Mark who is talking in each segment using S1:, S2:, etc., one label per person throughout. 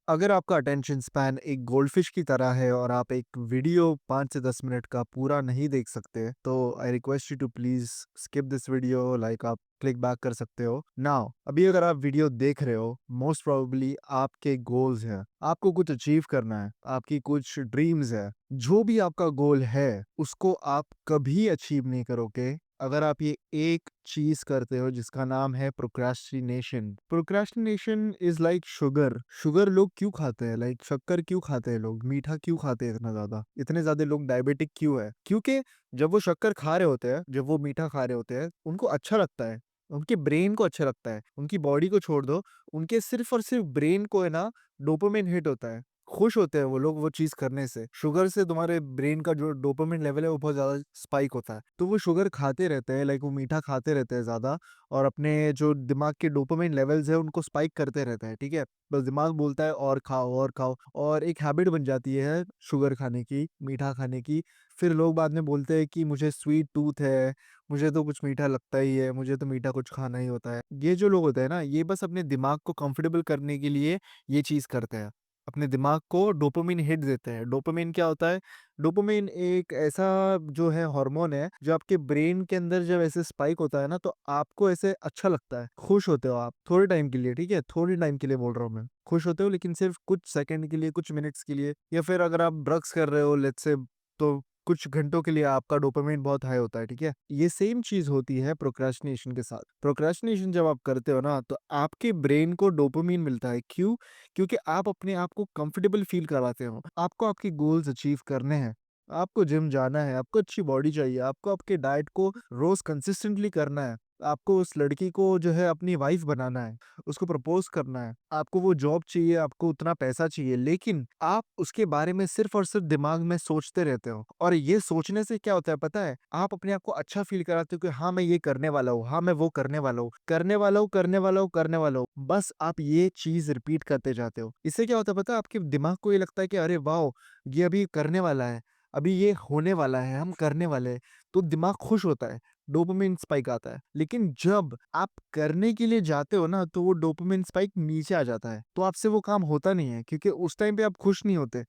S1: अगर आपका attention span एक गोल्डफिश की तरह है और आप एक वीडियो 5 से 10 मिनट का पूरा नहीं देख सकते, तो I request you to please skip this video. Like आप क्लिक बैक कर सकते हो। नाउ अभी अगर आप वीडियो देख रहे हो, मोस्ट प्रोबेबली आपके गोल्स हैं। आपको कुछ अचीव करना है, आपकी कुछ ड्रीम्स है। जो भी आपका गोल है, उसको आप कभी अचीव नहीं करोगे अगर आप ये एक चीज करते हो जिसका नाम है procrastination. Procrastination is like sugar. Sugar लोग क्यों खाते हैं? लाइक शक्कर क्यों खाते हैं लोग? मीठा क्यों खाते हैं इतना ज्यादा? इतने ज्यादा लोग डायबिटिक क्यों है? क्योंकि जब वो शक्कर खा रहे होते हैं, जब वो मीठा खा रहे होते हैं, उनको अच्छा लगता है। उनके ब्रेन को अच्छा लगता है। उनकी बॉडी को छोड़ दो, उनके सिर्फ और सिर्फ ब्रेन को है ना, डोपामिन हिट होता है। खुश होते हैं वो लोग वो चीज करने से। शुगर से तुम्हारे ब्रेन का जो डोपामिन लेवल है वो बहुत ज्यादा स्पाइक होता है, तो वो शुगर खाते रहते हैं। लाइक वो मीठा खाते रहते हैं ज्यादा, और अपने जो दिमाग के डोपामिन लेवल्स है उनको स्पाइक करते रहते हैं। ठीक है, बस दिमाग बोलता है और खाओ और खाओ, और एक हैबिट बन जाती है शुगर खाने की, मीठा खाने की। फिर लोग बाद में बोलते हैं कि मुझे स्वीट टूथ है, मुझे तो कुछ मीठा लगता ही है, मुझे तो मीठा कुछ खाना ही होता है। ये जो लोग होते हैं ना, ये बस अपने दिमाग को कंफर्टेबल करने के लिए ये चीज करते हैं। अपने दिमाग को डोपामिन हिट देते हैं। डोपामिन क्या होता है? डोपामिन एक ऐसा जो है हार्मोन है, जो आपके ब्रेन के अंदर जब ऐसे स्पाइक होता है ना, तो आपको ऐसे अच्छा लगता है, खुश होते हो आप थोड़े टाइम के लिए। ठीक है, थोड़े टाइम के लिए बोल रहा हूँ मैं, खुश होते हो लेकिन सिर्फ कुछ सेकंड के लिए, कुछ मिनट्स के लिए। या फिर अगर आप ड्रग्स कर रहे हो लेट्स से, तो कुछ घंटों के लिए आपका डोपामिन बहुत हाई होता है। ठीक है, ये सेम चीज होती है प्रोक्रास्टिनेशन के साथ। प्रोक्रास्टिनेशन जब आप करते हो ना, तो आपके ब्रेन को डोपामिन मिलता है। क्यों? क्योंकि आप अपने आप को कंफर्टेबल फील कराते हो। आपको आपके गोल्स अचीव करने हैं, आपको जिम जाना है, आपको अच्छी बॉडी चाहिए, आपको आपके डाइट को रोज कंसिस्टेंटली करना है, आपको उस लड़की को जो है अपनी वाइफ बनाना है, उसको प्रपोज करना है, आपको वो जॉब चाहिए, आपको उतना पैसा चाहिए, लेकिन आप उसके बारे में सिर्फ और सिर्फ दिमाग में सोचते रहते हो। और ये सोचने से क्या होता है पता है? आप अपने आप को अच्छा फील कराते हो कि हाँ मैं ये करने वाला हूँ, हाँ मैं वो करने वाला हूँ, करने वाला हूँ, करने वाला हूँ, करने वाला हूँ। बस आप ये चीज रिपीट करते जाते हो। इससे क्या होता है पता है? आपके दिमाग को ये लगता है कि अरे वाह, ये अभी करने वाला है, अभी ये होने वाला है, हम करने वाले हैं। तो दिमाग खुश होता है, डोपामिन स्पाइक आता है। लेकिन जब आप करने के लिए जाते हो ना, तो वो डोपामिन स्पाइक नीचे आ जाता है, तो आपसे वो काम होता नहीं है, क्योंकि उस टाइम पे आप खुश नहीं होते।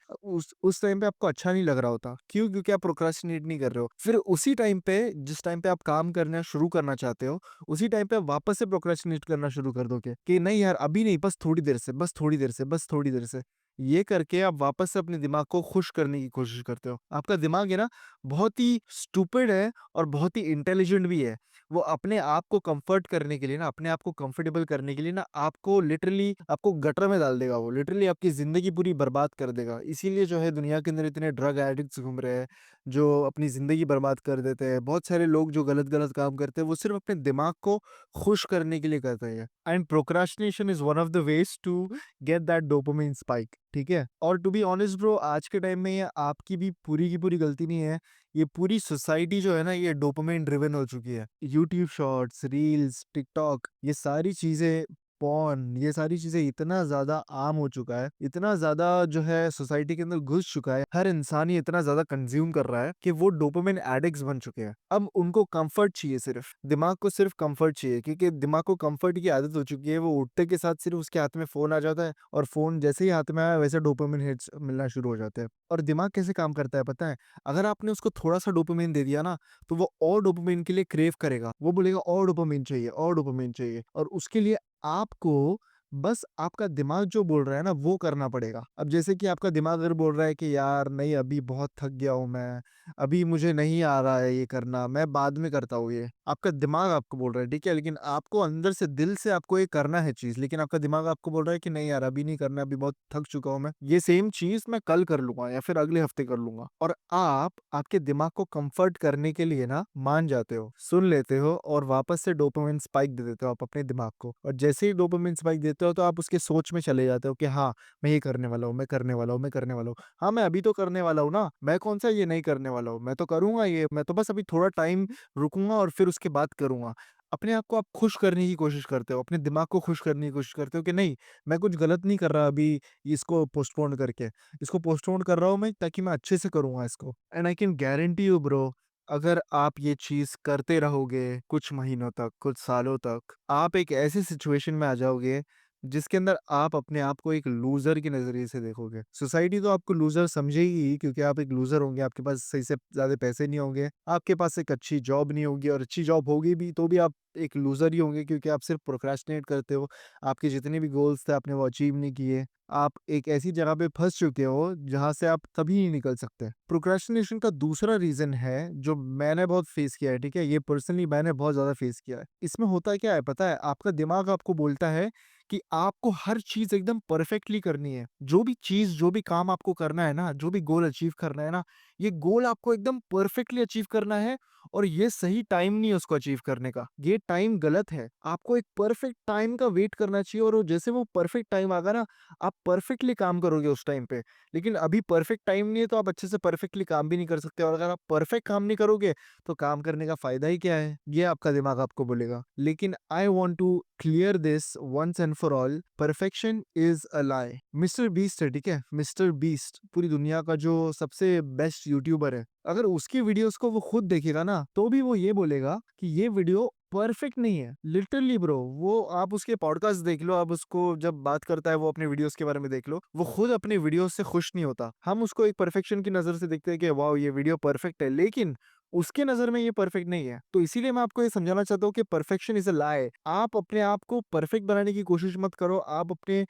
S1: उस टाइम पे आपको अच्छा नहीं लग रहा होता। क्यों? क्योंकि आप प्रोक्रास्टिनेट नहीं कर रहे हो। फिर उसी टाइम पे, जिस टाइम पे आप काम करना शुरू करना चाहते हो, उसी टाइम पे आप वापस से प्रोक्रास्टिनेट करना शुरू कर दोगे कि नहीं यार अभी नहीं, बस थोड़ी देर से, बस थोड़ी देर से, बस थोड़ी देर से। ये करके आप वापस से अपने दिमाग को खुश करने की कोशिश करते हो। आपका दिमाग है ना, बहुत ही स्टूपिड है और बहुत ही इंटेलिजेंट भी है। वो अपने आप को कंफर्ट करने के लिए ना, अपने आप को कंफर्टेबल करने के लिए ना, आपको लिटरली आपको गटर में डाल देगा। वो लिटरली आपकी जिंदगी पूरी बर्बाद कर देगा। इसीलिए जो है दुनिया के अंदर इतने ड्रग एडिक्ट्स घूम रहे हैं, जो अपनी जिंदगी बर्बाद कर देते हैं। बहुत सारे लोग जो गलत गलत काम करते हैं, वो सिर्फ अपने दिमाग को खुश करने के लिए करते हैं। And procrastination is one of the ways to get that dopamine spike. ठीक है, और टू बी ऑनेस्ट ब्रो, आज के टाइम में ये आपकी भी पूरी की पूरी गलती नहीं है। ये पूरी सोसाइटी जो है ना, ये डोपामिन ड्रिवन हो चुकी है। यूट्यूब शॉर्ट्स, रील्स, टिकटॉक, ये सारी चीजें, पॉर्न, ये सारी चीजें इतना ज्यादा आम हो चुका है, इतना ज्यादा जो है सोसाइटी के अंदर घुस चुका है। हर इंसान ये इतना ज्यादा कंज्यूम कर रहा है कि वो डोपामिन एडिक्ट्स बन चुके हैं। अब उनको कंफर्ट चाहिए, सिर्फ दिमाग को सिर्फ कंफर्ट चाहिए, क्योंकि दिमाग को कंफर्ट की आदत हो चुकी है। वो उठते के साथ सिर्फ उसके हाथ में फोन आ जाता है, और फोन जैसे ही हाथ में आया वैसे डोपामिन हिट्स मिलना शुरू हो जाते हैं। और दिमाग कैसे काम करता है पता है? अगर आपने उसको थोड़ा सा डोपामिन दे दिया ना, तो वो और डोपामिन के लिए क्रेव करेगा। वो बोलेगा और डोपामिन चाहिए, और डोपामिन चाहिए, और उसके लिए आपको बस आपका दिमाग जो बोल रहा है ना, वो करना पड़ेगा। अब जैसे कि आपका दिमाग अगर बोल रहा है कि यार नहीं अभी बहुत थक गया हूं मैं, अभी मुझे नहीं आ रहा है ये करना, मैं बाद में करता हूँ, ये आपका दिमाग आपको बोल रहा है। ठीक है, लेकिन आपको अंदर से, दिल से आपको ये करना है चीज, लेकिन आपका दिमाग आपको बोल रहा है कि नहीं यार अभी नहीं करना, अभी बहुत थक चुका हूं मैं, ये सेम चीज मैं कल कर लूंगा या फिर अगले हफ्ते कर लूंगा। और आप आपके दिमाग को कंफर्ट करने के लिए ना मान जाते हो, सुन लेते हो, और वापस से डोपामिन स्पाइक दे देते हो आप अपने दिमाग को। और जैसे ही डोपामिन स्पाइक देते हो, तो आप उसके सोच में चले जाते हो कि हाँ मैं ये करने वाला हूँ, मैं करने वाला हूँ, मैं करने वाला हूँ। हाँ मैं अभी तो करने वाला हूँ ना, मैं कौन सा ये नहीं करने वाला हूँ, मैं तो करूंगा ये, मैं तो बस अभी थोड़ा टाइम रुकूंगा और फिर उसके बाद करूंगा। अपने आप को आप खुश करने की कोशिश करते हो, अपने दिमाग को खुश करने की कोशिश करते हो कि नहीं मैं कुछ गलत नहीं कर रहा अभी, इसको पोस्टपोन करके, इसको पोस्टपोन कर रहा हूँ मैं ताकि मैं अच्छे से करूंगा इसको। And I can guarantee you bro, अगर आप ये चीज करते रहोगे कुछ महीनों तक, कुछ सालों तक, आप एक ऐसी सिचुएशन में आ जाओगे जिसके अंदर आप अपने आप को एक लूज़र के नज़रिए से देखोगे। सोसाइटी तो आपको लूज़र समझेगी ही क्योंकि आप एक लूज़र होंगे, आपके पास सही से ज़्यादा पैसे नहीं होंगे, आपके पास एक अच्छी जॉब नहीं होगी और अच्छी जॉब होगी भी तो भी आप एक लूज़र ही होंगे क्योंकि आप सिर्फ़ प्रोक्रेस्टिनेट करते हो। आपके जितने भी गोल्स थे आपने वो अचीव नहीं किए। आप एक ऐसी जगह पे फँस चुके हो जहाँ से आप कभी नहीं निकल सकते। प्रोक्रेस्टिनेशन का दूसरा रीज़न है जो मैंने बहुत फेस किया है, ठीक है? ये पर्सनली मैंने बहुत ज़्यादा फेस किया है। इसमें होता क्या है पता है? आपका दिमाग आपको बोलता है कि आपको हर चीज़ एकदम परफेक्टली करनी है। जो भी चीज़, जो भी काम आपको करना है ना, जो भी गोल अचीव करना है ना, ये गोल आपको एकदम परफेक्टली अचीव करना है और ये सही टाइम नहीं है उसको अचीव करने का। ये टाइम गलत है। आपको एक परफेक्ट टाइम का वेट करना चाहिए और वो जैसे वो परफेक्ट टाइम आएगा ना, आप परफेक्टली काम करोगे उस टाइम पे। लेकिन अभी परफेक्ट टाइम नहीं है तो आप अच्छे से परफेक्टली काम भी नहीं कर सकते और अगर आप परफेक्ट काम नहीं करोगे, तो काम करने का फ़ायदा ही क्या है? ये आपका दिमाग आपको बोलेगा। लेकिन I want to clear this once and for all, perfection is a lie. Mister Beast है, ठीक है? मिस्टर बीस्ट पूरी दुनिया का जो सबसे बेस्ट यूट्यूबर है। अगर उसकी वीडियोज़ को वो खुद देखेगा ना, तो भी वो ये बोलेगा कि ये वीडियो परफेक्ट नहीं है। लिटरली ब्रो, वो आप उसके पॉडकास्ट देख लो, आप उसको जब बात करता है वो अपने वीडियोज़ के बारे में देख लो, वो खुद अपने वीडियोज़ से खुश नहीं होता। हम उसको एक परफेक्शन की नज़र से देखते हैं कि वाओ! ये वीडियो परफेक्ट है, लेकिन उसके नज़र में ये परफेक्ट नहीं है। तो इसीलिए मैं आपको ये समझाना चाहता हूँ कि परफेक्शन इज़ अ लाई। आप अपने आप को परफेक्ट बनाने की कोशिश मत करो। आप अपने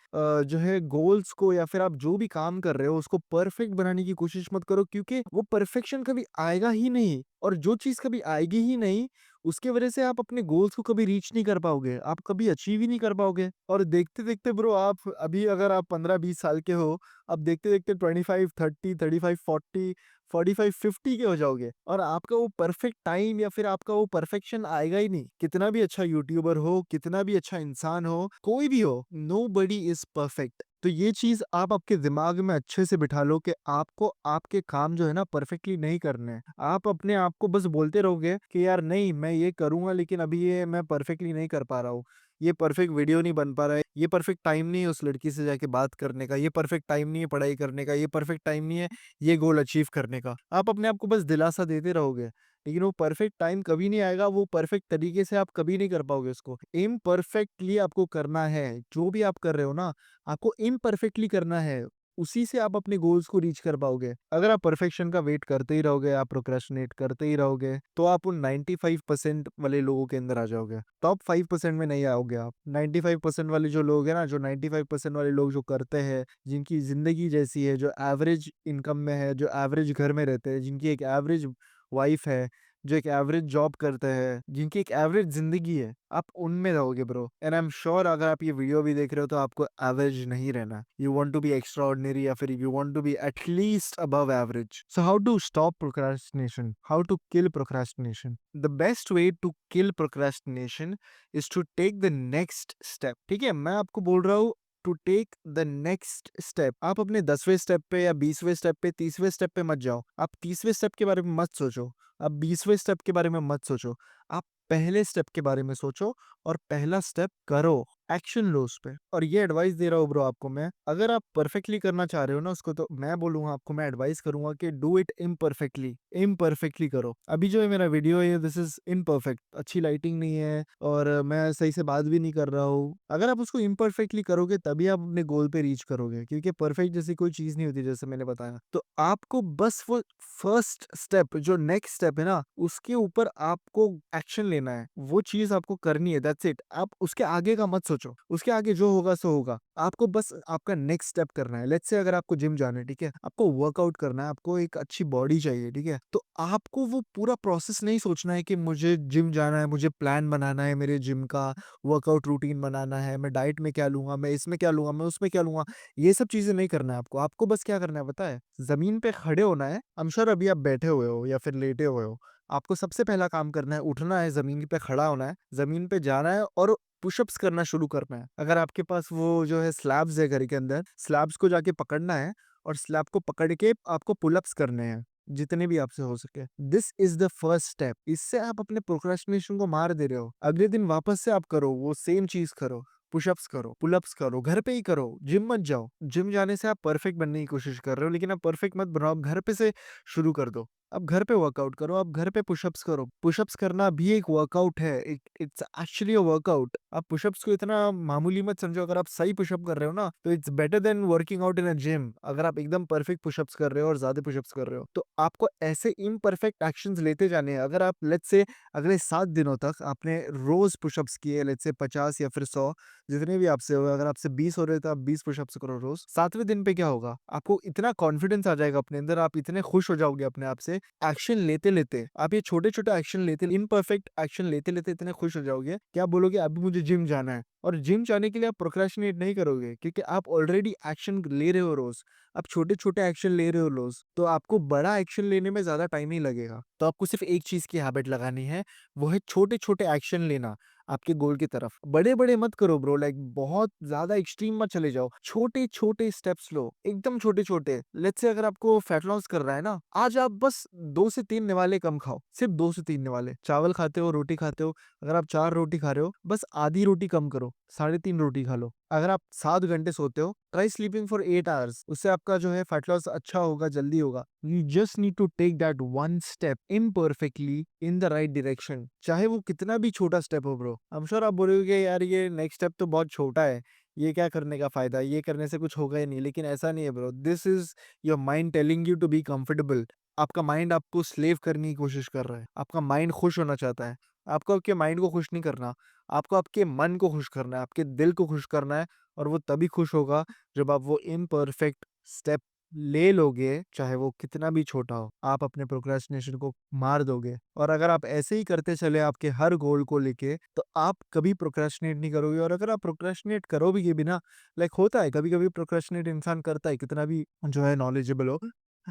S1: जो है गोल्स को या फिर आप जो भी काम कर रहे हो उसको परफेक्ट बनाने की कोशिश मत करो क्योंकि वो परफेक्शन कभी आएगा ही नहीं और जो चीज़ कभी आएगी ही नहीं, उसके वजह से आप अपने गोल्स को कभी रीच नहीं कर पाओगे। आप कभी अचीव ही नहीं कर पाओगे और देखते-देखते ब्रो आप अभी अगर आप 15-20 साल के हो, अब देखते-देखते 25, 30, 35, 40, 45, 50 के हो जाओगे और आपका वो परफेक्ट टाइम या फिर आपका वो परफेक्शन आएगा ही नहीं। कितना भी अच्छा यूट्यूबर हो, कितना भी अच्छा इंसान हो, कोई भी हो, नोबडी इज़ परफेक्ट। तो ये चीज़ आप आपके दिमाग में अच्छे से बिठा लो कि आपको आपके काम जो है ना परफेक्टली नहीं करने हैं। आप अपने आप को बस बोलते रहोगे कि यार नहीं मैं ये करूँगा लेकिन अभी ये मैं परफेक्टली नहीं कर पा रहा हूँ। ये परफेक्ट वीडियो नहीं बन पा रहा है, ये परफेक्ट टाइम नहीं है उस लड़की से जाके बात करने का, ये परफेक्ट टाइम नहीं है पढ़ाई करने का, ये परफेक्ट टाइम नहीं है ये गोल अचीव करने का। आप अपने आप को बस दिलासा देते रहोगे, लेकिन वो परफेक्ट टाइम कभी नहीं आएगा, वो परफेक्ट तरीके से आप कभी नहीं कर पाओगे उसको। इम्परफेक्टली आपको करना है, जो भी आप कर रहे हो ना, आपको इम्परफेक्टली करना है, उसी से आप अपने गोल्स को रीच कर पाओगे। अगर आप परफेक्शन का वेट करते ही रहोगे, आप प्रोक्रेस्टिनेट करते ही रहोगे, तो आप उन 95% वाले लोगों के अंदर आ जाओगे। टॉप 5% में नहीं आओगे आप। 95% वाले जो लोग हैं ना, जो 95% वाले लोग जो करते हैं, जिनकी ज़िंदगी जैसी है, जो एवरेज इनकम में है, जो एवरेज घर में रहते हैं, जिनकी एक एवरेज वाइफ है, जो एक एवरेज जॉब करते हैं, जिनकी एक एवरेज ज़िंदगी है, आप उनमें रहोगे bro. And I am sure अगर आप ये वीडियो भी देख रहे हो तो आपको एवरेज नहीं रहना। You want to be extraordinary या फिर you want to be at least above average. So how to stop procrastination? How to kill procrastination? The best way to kill procrastination is to take the next step. ठीक है? मैं आपको बोल रहा हूँ to take the next step. आप अपने 10वें स्टेप पे या 20वें स्टेप पे, 30वें स्टेप पे मत जाओ। आप 30वें स्टेप के बारे में मत सोचो। आप 20वें स्टेप के बारे में मत सोचो। आप पहले स्टेप के बारे में सोचो और पहला स्टेप करो, एक्शन लो उस पे। और ये एडवाइस दे रहा हूँ ब्रो आपको मैं, अगर आप परफेक्टली करना चाह रहे हो ना उसको, तो मैं बोलूँगा आपको, मैं एडवाइस करूँगा कि डू इट इम्परफेक्टली, इम्परफेक्टली करो। अभी जो है मेरा वीडियो है दिस इज़ इम्परफेक्ट, अच्छी लाइटिंग नहीं है और मैं सही से बात भी नहीं कर रहा हूँ। अगर आप उसको इम्परफेक्टली करोगे तभी आप अपने गोल पे रीच करोगे क्योंकि परफेक्ट जैसी कोई चीज़ नहीं होती जैसे मैंने बताया। तो आपको बस वो फर्स्ट स्टेप जो नेक्स्ट स्टेप है ना, उसके ऊपर आपको एक्शन लेना है। वो चीज़ आपको करनी है, दैट्स इट। आप उसके आगे का मत सोचो। उसके आगे जो होगा सो होगा। आपको बस आपका नेक्स्ट स्टेप करना है। लेट्स से अगर आपको जिम जाना है, ठीक है? आपको वर्कआउट करना है, आपको एक अच्छी बॉडी चाहिए, ठीक है? तो आपको वो पूरा प्रोसेस नहीं सोचना है कि मुझे जिम जाना है, मुझे प्लान बनाना है मेरे जिम का, वर्कआउट रूटीन बनाना है, मैं डाइट में क्या लूँगा, मैं इसमें क्या लूँगा, मैं उसमें क्या लूँगा। ये सब चीज़ें नहीं करना है आपको। आपको बस क्या करना है पता है? ज़मीन पे खड़े होना है। आई एम श्योर अभी आप बैठे हुए हो या फिर लेटे हुए हो। आपको सबसे पहला काम करना है, उठना है, ज़मीन पे खड़ा होना है, ज़मीन पे जाना है और पुशअप्स करना शुरू करना है। अगर आपके पास वो जो है स्लैब्स है घर के अंदर, स्लैब्स को जाके पकड़ना है और स्लैब को पकड़ के आपको पुल-अप्स करने हैं, जितने भी आपसे हो सके। This is the first step. इससे आप अपने प्रोक्रेस्टिनेशन को मार दे रहे हो। अगले दिन वापस से आप करो, वो सेम चीज़ करो। पुशअप्स करो, पुल-अप्स करो, घर पे ही करो, जिम मत जाओ। जिम जाने से आप परफेक्ट बनने की कोशिश कर रहे हो, लेकिन आप परफेक्ट मत बनाओ, घर पे से शुरू कर दो। आप घर पे वर्कआउट करो, आप घर पे पुशअप्स करो। पुशअप्स करना भी एक वर्कआउट है, इट्स एक्चुअली अ वर्कआउट। आप पुशअप्स को इतना मामूली मत समझो, अगर आप सही पुशअप कर रहे हो ना, तो it's better than working out in a gym. अगर आप एकदम परफेक्ट पुशअप्स कर रहे हो और ज़्यादा पुशअप्स कर रहे हो, तो आपको ऐसे इम्परफेक्ट एक्शंस लेते जाने हैं। अगर आप लेट्स से अगले 7 दिनों तक आपने रोज़ पुशअप्स किए, लेट्स से 50 या फिर 100, जितने भी आपसे हो, अगर आपसे 20 हो रहे हैं तो आप 20 पुशअप्स करो रोज़। 7वें दिन पे क्या होगा? आपको इतना कॉन्फिडेंस आ जाएगा अपने अंदर, आप इतने खुश हो जाओगे अपने आप से, एक्शन लेते-लेते। आप ये छोटे-छोटे एक्शन लेते इम्परफेक्ट एक्शन लेते-लेते इतने खुश हो जाओगे कि आप बोलोगे अभी मुझे जिम जाना है। और जिम जाने के लिए आप प्रोक्रेस्टिनेट नहीं करोगे, क्योंकि आप ऑलरेडी एक्शन ले रहे हो रोज़। आप छोटे-छोटे एक्शन ले रहे हो रोज़, तो आपको बड़ा एक्शन लेने में ज़्यादा टाइम नहीं लगेगा। तो आपको सिर्फ़ एक चीज़ की हैबिट लगानी है, वो है छोटे-छोटे एक्शन लेना आपके गोल की तरफ। बड़े-बड़े मत करो ब्रो, लाइक बहुत ज़्यादा एक्सट्रीम मत चले जाओ। छोटे-छोटे स्टेप्स लो, एकदम छोटे-छोटे। लेट्स से अगर आपको फैट लॉस करना है ना, आज आप बस 2 से 3 निवाले कम खाओ, सिर्फ़ 2 से 3 निवाले। चावल खाते हो, रोटी खाते हो, अगर आप 4 रोटी खा रहे हो, बस आधी रोटी कम करो, साढ़े 3 रोटी खा लो। अगर आप 7 घंटे सोते हो, ट्राई स्लीपिंग फॉर 8 आवर्स, उससे आपका जो है फैट लॉस अच्छा होगा, जल्दी होगा। You just need to take that one step imperfectly in the right direction, चाहे वो कितना भी छोटा स्टेप हो ब्रो। आई एम श्योर आप बोलोगे यार ये नेक्स्ट स्टेप तो बहुत छोटा है, ये क्या करने का फ़ायदा? ये करने से कुछ होगा ही नहीं, लेकिन ऐसा नहीं है bro. This is your mind telling you to be comfortable. आपका माइंड आपको स्लेव करने की कोशिश कर रहा है। आपका माइंड खुश होना चाहता है। आपको आपके माइंड को खुश नहीं करना, आपको आपके मन को खुश करना है, आपके दिल को खुश करना है, और वो तभी खुश होगा जब आप वो इम्परफेक्ट स्टेप ले लोगे, चाहे वो कितना भी छोटा हो। आप अपने प्रोक्रेस्टिनेशन को मार दोगे, और अगर आप ऐसे ही करते चले आपके हर गोल को लेके, तो आप कभी प्रोक्रेस्टिनेट नहीं करोगे। और अगर आप प्रोक्रेस्टिनेट करोगे भी ना, लाइक होता है कभी-कभी प्रोक्रेस्टिनेट इंसान करता है, कितना भी जो है नॉलेजेबल हो।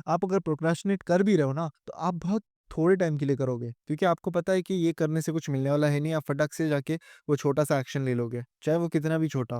S1: आप अगर प्रोक्रेस्टिनेट कर भी रहे हो ना, तो आप बहुत थोड़े टाइम के लिए करोगे, क्योंकि आपको पता है कि ये करने से कुछ मिलने वाला है नहीं। आप फटक से जाके वो छोटा-सा एक्शन ले लोगे, चाहे वो कितना भी छोटा हो।